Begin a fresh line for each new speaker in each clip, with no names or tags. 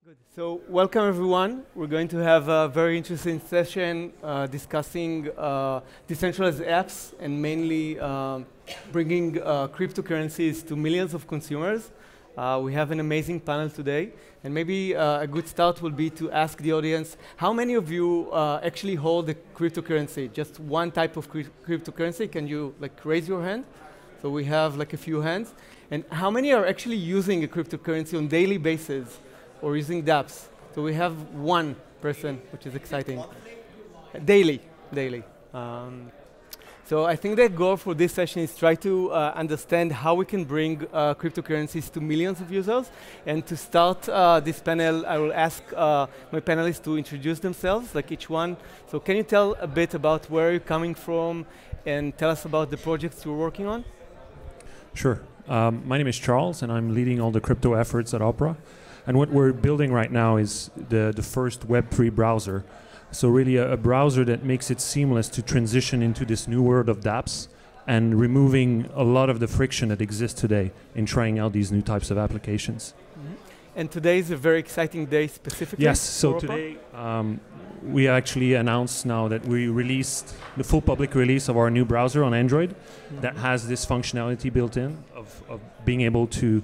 Good. So welcome everyone. We're going to have a very interesting session discussing decentralized apps and mainly bringing cryptocurrencies to millions of consumers. We have an amazing panel today, and maybe a good start will be to ask the audience, how many of you actually hold a cryptocurrency? Just one type of cryptocurrency? Can you raise your hand? So we have a few hands. And how many are actually using a cryptocurrency on daily basis? Or using dApps. So we have one person, which is exciting. Daily. So I think the goal for this session is try to understand how we can bring cryptocurrencies to millions of users. And to start this panel, I will ask my panelists to introduce themselves, each one. So can you tell a bit about where you're coming from and tell us about the projects you're working on?
Sure. My name is Charles, and I'm leading all the crypto efforts at Opera. And what we're building right now is the first Web3 browser. So really a browser that makes it seamless to transition into this new world of dApps and removing a lot of the friction that exists today in trying out these new types of applications.
Mm-hmm. And today is a very exciting day specifically.
Yes, so today we actually announced now that we released the full public release of our new browser on Android that has this functionality built in of being able to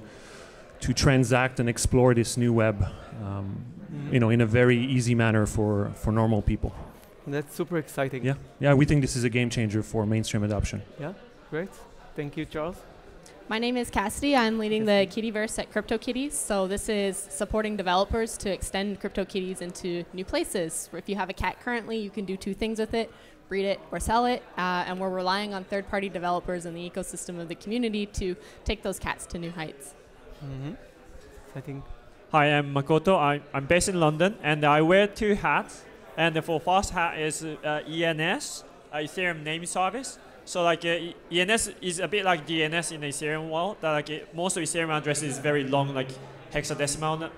transact and explore this new web, in a very easy manner for normal people.
That's super exciting.
Yeah, we think this is a game changer for mainstream adoption.
Yeah, great. Thank you, Charles.
My name is Cassidy. I'm leading the Kittyverse at CryptoKitties. So this is supporting developers to extend CryptoKitties into new places. If you have a cat currently, you can do two things with it: breed it or sell it. And we're relying on third-party developers in the ecosystem of the community to take those cats to new heights.
Mm-hmm. Exciting.
Hi, I'm Makoto. I'm based in London, and I wear two hats. And the first hat is ENS, Ethereum naming service. So ENS is a bit like DNS in the Ethereum world. That most of Ethereum address is very long, hexadecimal,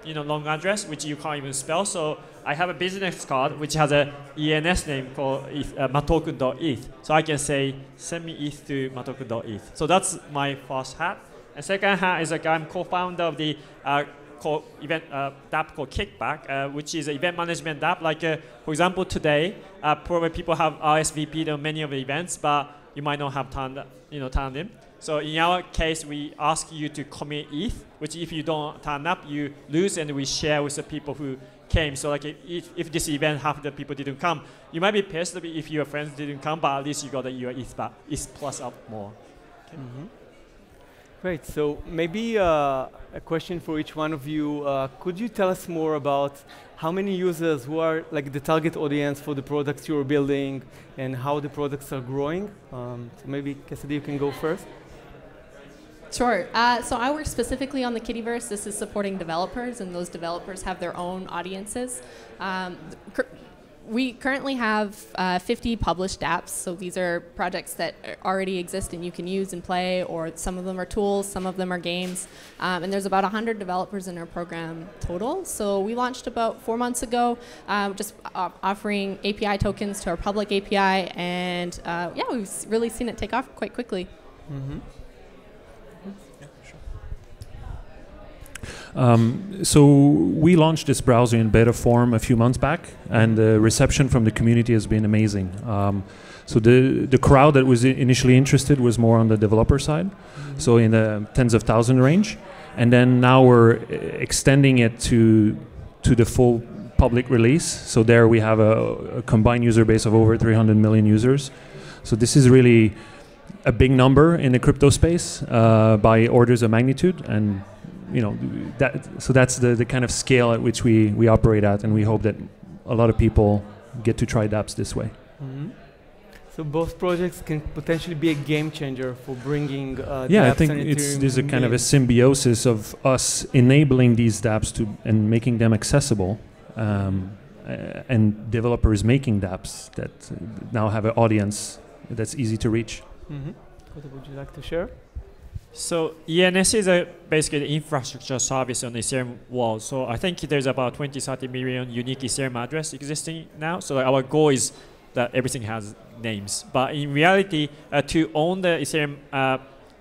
long address which you can't even spell. So I have a business card which has a ENS name called matoku.eth. So I can say send me ETH to matoku.eth. So that's my first hat. And second hat is I'm co-founder of the event dApp called Kickback, which is an event management dApp. For example, today, probably people have RSVP'd on many of the events, but you might not have turned in. So in our case, we ask you to commit ETH, which if you don't turn up, you lose, and we share with the people who came. So if this event, half the people didn't come, you might be pissed if your friends didn't come, but at least you got your ETH back. ETH plus up more. Okay.
Mm-hmm. Great. So maybe a question for each one of you. Could you tell us more about how many users who are the target audience for the products you're building and how the products are growing? So maybe Cassidy, you can go first.
Sure. So I work specifically on the Kittyverse. This is supporting developers, and those developers have their own audiences. We currently have 50 published apps, so these are projects that already exist and you can use and play, or some of them are tools, some of them are games. And there's about 100 developers in our program total. So we launched about 4 months ago, just offering API tokens to our public API, and we've really seen it take off quite quickly.
Mm-hmm.
So we launched this browser in beta form a few months back, and the reception from the community has been amazing. So the crowd that was initially interested was more on the developer side, so in the tens of thousands range, and then now we're extending it to the full public release. So there we have a combined user base of over 300 million users. So this is really a big number in the crypto space by orders of magnitude, and that's the kind of scale at which we operate at, and we hope that a lot of people get to try dApps this way.
Mm-hmm. So both projects can potentially be a game changer for bringing
dApps. I think there's a kind of a symbiosis of us enabling these dApps and making them accessible, and developers making dApps that now have an audience that's easy to reach.
Mm-hmm. What would you like to share?
So ENS is basically the infrastructure service on the Ethereum world. So I think there's about 20-30 million unique Ethereum address existing now. So our goal is that everything has names. But in reality, to own the Ethereum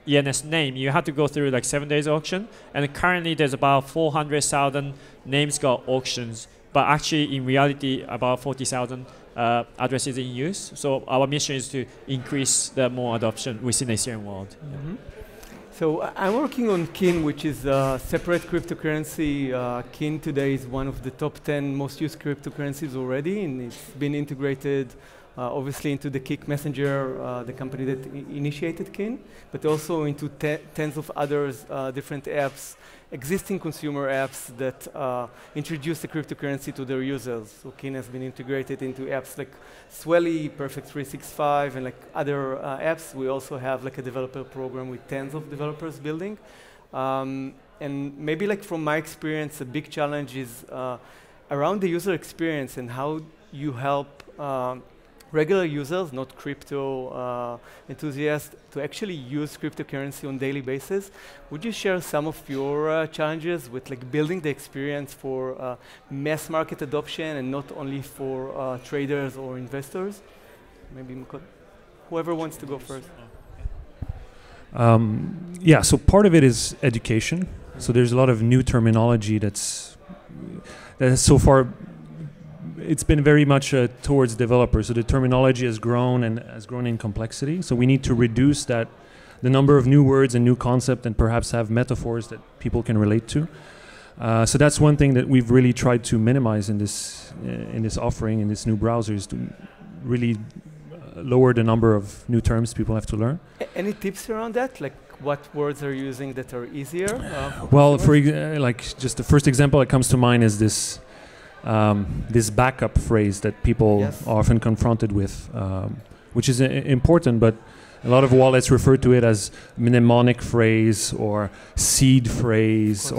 ENS name, you have to go through like 7 days auction. And currently there's about 400,000 names got auctions, but actually in reality about 40,000 addresses in use. So our mission is to increase the more adoption within the Ethereum world.
Mm-hmm. So I'm working on Kin, which is a separate cryptocurrency. Kin today is one of the top 10 most used cryptocurrencies already, and it's been integrated obviously into the Kik Messenger, the company that initiated Kin, but also into tens of others, different apps, existing consumer apps that introduce the cryptocurrency to their users. So Kin has been integrated into apps like Swelly, Perfect 365, and like other apps. We also have like a developer program with tens of developers building. And maybe like from my experience, a big challenge is around the user experience and how you help regular users, not crypto enthusiasts, to actually use cryptocurrency on a daily basis. Would you share some of your challenges with like building the experience for mass market adoption and not only for traders or investors? Maybe Makoto, whoever wants to go first.
Yeah, so part of it is education. So there's a lot of new terminology that has so far it's been very much towards developers. So the terminology has grown and has grown in complexity. So we need to reduce the number of new words and new concepts, and perhaps have metaphors that people can relate to. So that's one thing that we've really tried to minimize in this offering, in this new browser, is to really lower the number of new terms people have to learn. Any
tips around that? Like what words are you using that are easier?
Well, like just the first example that comes to mind is this backup phrase that people are often confronted with, which is important, but a lot of wallets refer to it as mnemonic phrase or seed phrase,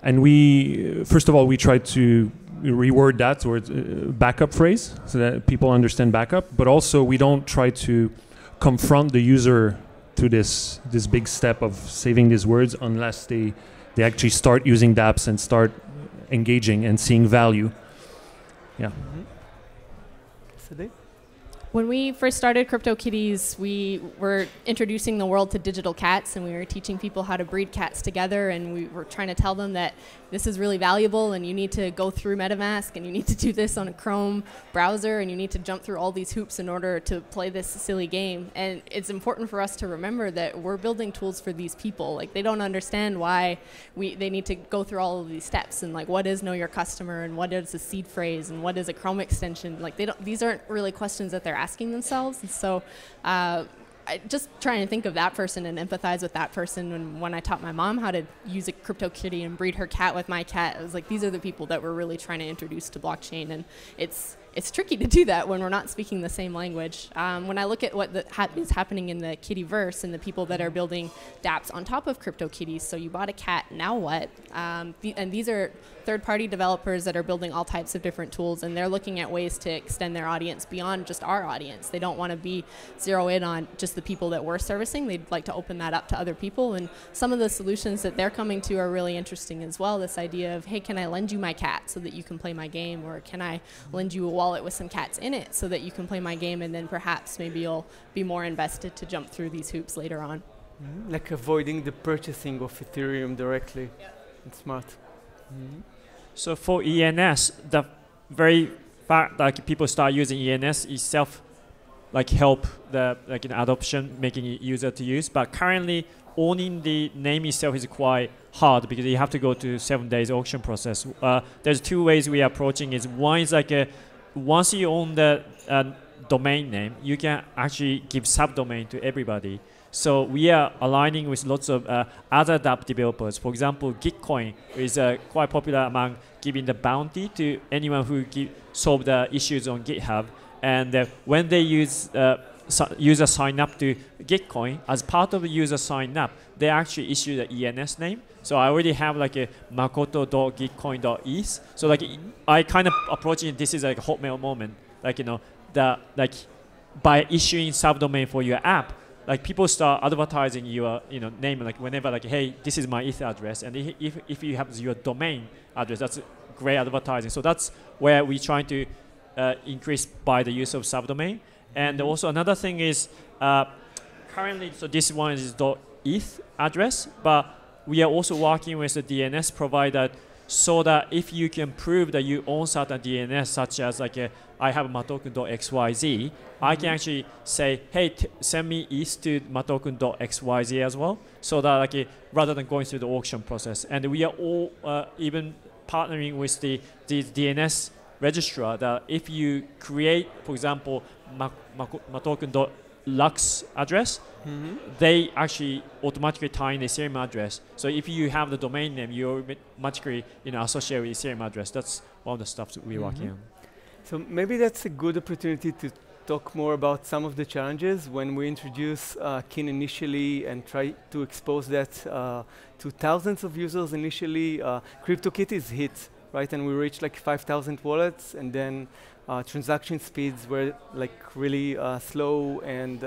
and we, first of all, we try to reword that towards backup phrase so that people understand backup, but also we don't try to confront the user to this big step of saving these words unless they actually start using dApps and start engaging and seeing value. Yeah.
Cassidy?
When we first started CryptoKitties, we were introducing the world to digital cats, and we were teaching people how to breed cats together, and we were trying to tell them that this is really valuable, and you need to go through MetaMask, and you need to do this on a Chrome browser, and you need to jump through all these hoops in order to play this silly game. And it's important for us to remember that we're building tools for these people. Like, they don't understand why they need to go through all of these steps, and like, what is know your customer, and what is a seed phrase, and what is a Chrome extension. Like, these aren't really questions that they're asking themselves. And so I just trying to think of that person and empathize with that person. And when I taught my mom how to use a CryptoKitty and breed her cat with my cat, I was like, these are the people that we're really trying to introduce to blockchain. And it's tricky to do that when we're not speaking the same language. When I look at what is happening in the Kittyverse and the people that are building dApps on top of CryptoKitties, so you bought a cat, now what? And these are third-party developers that are building all types of different tools, and they're looking at ways to extend their audience beyond just our audience. They don't want to be zero in on just the people that we're servicing. They'd like to open that up to other people, and some of the solutions that they're coming to are really interesting as well. This idea of, hey, can I lend you my cat so that you can play my game, or can I lend you a wallet with some cats in it so that you can play my game, and then perhaps maybe you'll be more invested to jump through these hoops later on.
Like avoiding the purchasing of Ethereum directly. It's smart.
So for ENS, the very fact that people start using ENS itself help the adoption, making it easier to use. But currently, owning the name itself is quite hard because you have to go to 7 days auction process. There's two ways we are approaching it. One is once you own the domain name, you can actually give subdomain to everybody. So we are aligning with lots of other dApp developers. For example, Gitcoin is quite popular among giving the bounty to anyone who solve the issues on GitHub. And when they user sign up to Gitcoin, as part of the user sign up, they actually issue the ENS name. So I already have a makoto.gitcoin.eth. So I kind of approaching this is like a Hotmail moment. By issuing subdomain for your app, people start advertising your name, whenever hey, this is my ETH address, and if you have your domain address, that's great advertising. So that's where we're trying to increase by the use of subdomain. And also another thing is currently, so this one is ETH address, but we are also working with the DNS provider so that if you can prove that you own certain DNS, such as like I have matoken.xyz, I can actually say, hey, send me ETH to matoken.xyz as well, so that like rather than going through the auction process. And we are all even partnering with the DNS registrar that if you create, for example, matoken.lux address, they actually automatically tie in the Ethereum address. So if you have the domain name, you're automatically associated with Ethereum address. That's one of the stuff that we're working on.
So maybe that's a good opportunity to talk more about some of the challenges when we introduce Kin initially and try to expose that to thousands of users initially. CryptoKitties hit, right? And we reached like 5,000 wallets, and then transaction speeds were like really slow, and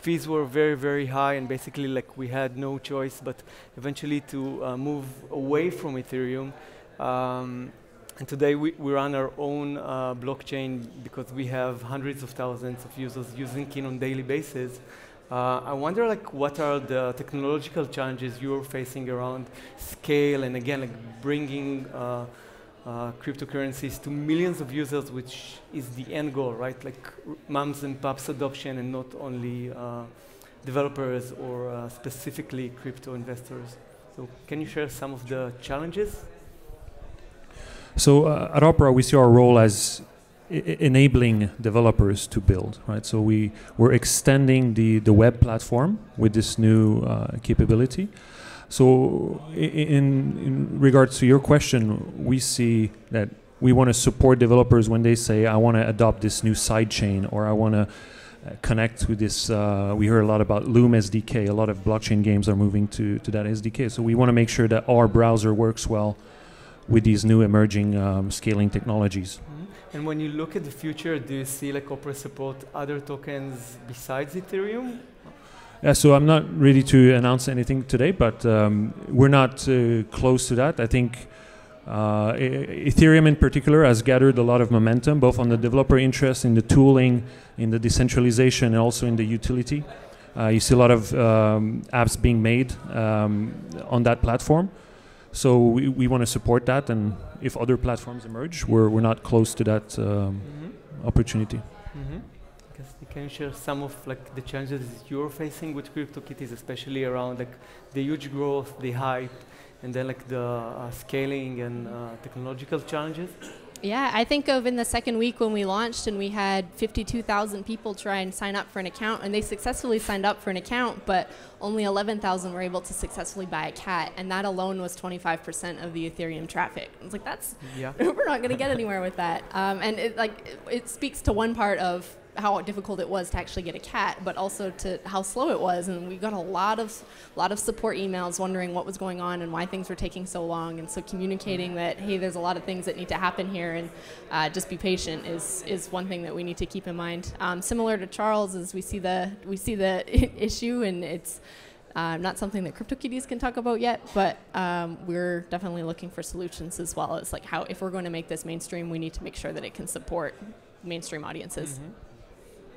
fees were very, very high, and basically like we had no choice but eventually to move away from Ethereum. And today we run our own blockchain because we have hundreds of thousands of users using Kin on a daily basis. I wonder like what are the technological challenges you're facing around scale and again like bringing cryptocurrencies to millions of users, which is the end goal, right? Like moms and pops adoption and not only developers or specifically crypto investors. So can you share some of the challenges?
So at Opera, we see our role as enabling developers to build, right? So we're extending the web platform with this new capability. So in regards to your question, we see that we want to support developers when they say, I want to adopt this new sidechain, or I want to connect with this. We heard a lot about Loom SDK. A lot of blockchain games are moving to that SDK. So we want to make sure that our browser works well with these new emerging scaling technologies.
And when you look at the future, do you see like Opera support other tokens besides Ethereum?
Yeah, so I'm not ready to announce anything today, but we're not close to that. I think Ethereum in particular has gathered a lot of momentum, both on the developer interest, in the tooling, in the decentralization, and also in the utility. You see a lot of apps being made on that platform. So we want to support that, and if other platforms emerge, we're not close to that opportunity.
Can you share some of like the challenges you're facing with CryptoKitties, especially around like the huge growth, the hype, and then like the scaling and technological challenges?
Yeah, I think of in the second week when we launched and we had 52,000 people try and sign up for an account, and they successfully signed up for an account, but only 11,000 were able to successfully buy a cat, and that alone was 25% of the Ethereum traffic. It's like, that's, we're not going to get anywhere with that. And it speaks to one part of how difficult it was to actually get a cat, but also to how slow it was. And we got a lot of support emails wondering what was going on and why things were taking so long. And so communicating that, hey, there's a lot of things that need to happen here, and just be patient is one thing that we need to keep in mind. Similar to Charles, is we see the issue, and it's not something that CryptoKitties can talk about yet, but we're definitely looking for solutions as well as like how, if we're going to make this mainstream, we need to make sure that it can support mainstream audiences.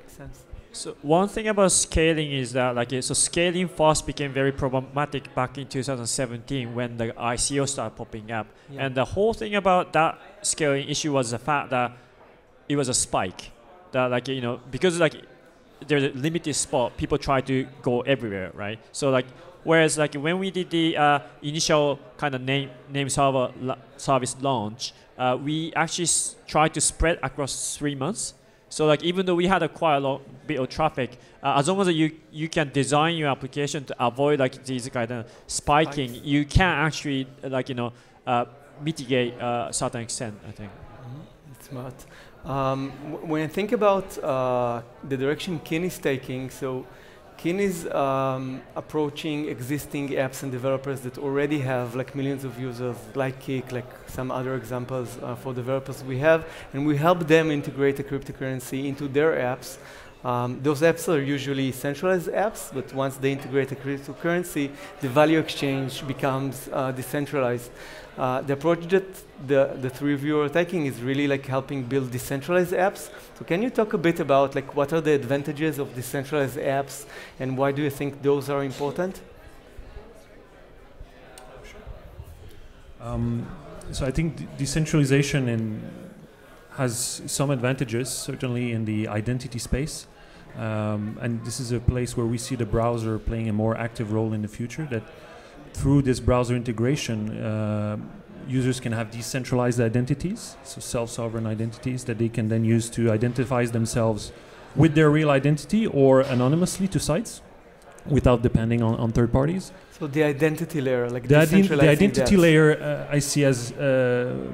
Sense.
So one thing about scaling is that so scaling fast became very problematic back in 2017 when the ICO started popping up. And the whole thing about that scaling issue was the fact that it was a spike. That because there's a limited spot, people try to go everywhere, right? So whereas when we did the initial kind of name server service launch, we actually tried to spread across 3 months. So even though we had quite a lot bit of traffic, as long as you can design your application to avoid these kind of spiking, you can actually mitigate a certain extent, I think.
That's smart. When I think about the direction Kin is taking, so Kin is approaching existing apps and developers that already have millions of users, like Kik, like some other examples for developers we have, and we help them integrate a cryptocurrency into their apps. Those apps are usually centralized apps, but once they integrate a cryptocurrency, the value exchange becomes decentralized. The approach that the three of you are taking is really helping build decentralized apps. So can you talk a bit about what are the advantages of decentralized apps, and why do you think those are important?
So I think decentralization has some advantages, certainly in the identity space. And this is a place where we see the browser playing a more active role in the future, that through this browser integration, users can have decentralized identities, so self-sovereign identities that they can then use to identify themselves with their real identity or anonymously to sites without depending on third parties.
So the identity layer, like
the
decentralizing
identity
that.
layer, I see as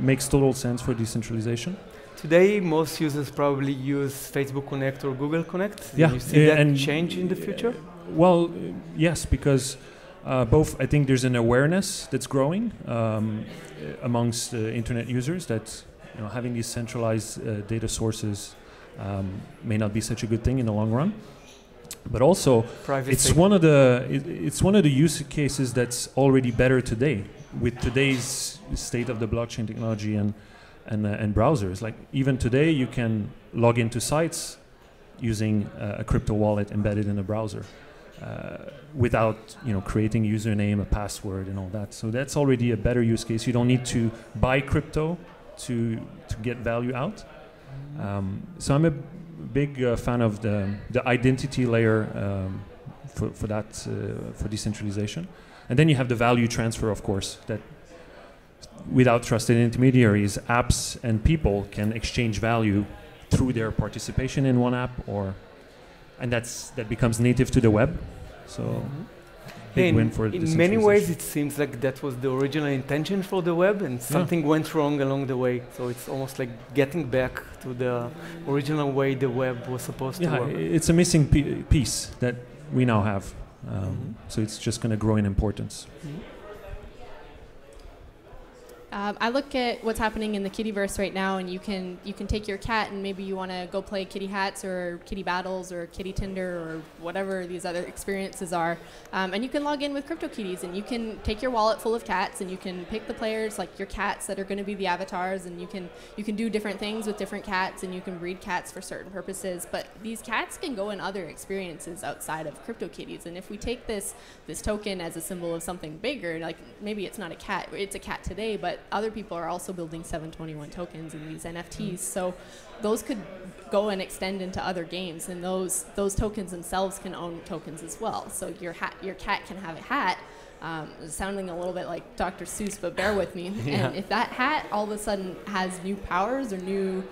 makes total sense for decentralization.
Today, most users probably use Facebook Connect or Google Connect.
Yeah,
Do you see that change in the future?
Well, yes, because both, I think there's an awareness that's growing amongst internet users that having these centralized data sources may not be such a good thing in the long run. But also, it's one of the use cases that's already better today with today's state of the blockchain technology and browsers. Like even today, you can log into sites using a crypto wallet embedded in a browser without creating a username, a password, and all that. So that's already a better use case. You don't need to buy crypto to get value out. So I'm a big fan of the identity layer for that for decentralization, and then you have the value transfer, of course, that without trusted intermediaries, apps and people can exchange value through their participation in one app, and that becomes native to the web. So big win for
in many ways, it seems like that was the original intention for the web, and something went wrong along the way. So it's almost like getting back to the original way the web was supposed to work.
It's a missing piece that we now have. So it's just going to grow in importance.
I look at what's happening in the Kittyverse right now, and you can take your cat and maybe you want to go play kitty hats or kitty battles or kitty Tinder or whatever these other experiences are, and you can log in with CryptoKitties, and you can take your wallet full of cats and you can pick the players, like your cats that are going to be the avatars, and you can do different things with different cats, and you can breed cats for certain purposes. But these cats can go in other experiences outside of CryptoKitties, and if we take this token as a symbol of something bigger, like maybe it's not a cat, it's a cat today, but other people are also building 721 tokens and these NFTs, so those could go and extend into other games, and those tokens themselves can own tokens as well. So your cat can have a hat, sounding a little bit like Dr. Seuss, but bear with me. And if that hat all of a sudden has new powers or new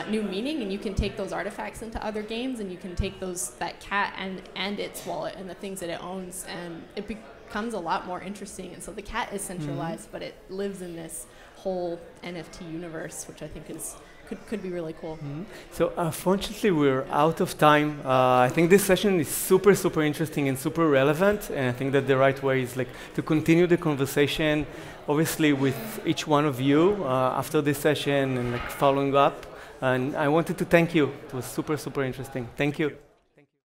meaning, and you can take those artifacts into other games, and you can take that cat and its wallet and the things that it owns, and it becomes a lot more interesting. And so the cat is centralized, but it lives in this whole NFT universe, which I think could be really cool.
So unfortunately, we're out of time. I think this session is super interesting and super relevant, and I think that the right way is to continue the conversation, obviously with each one of you after this session and following up. And I wanted to thank you. It was super interesting. Thank you.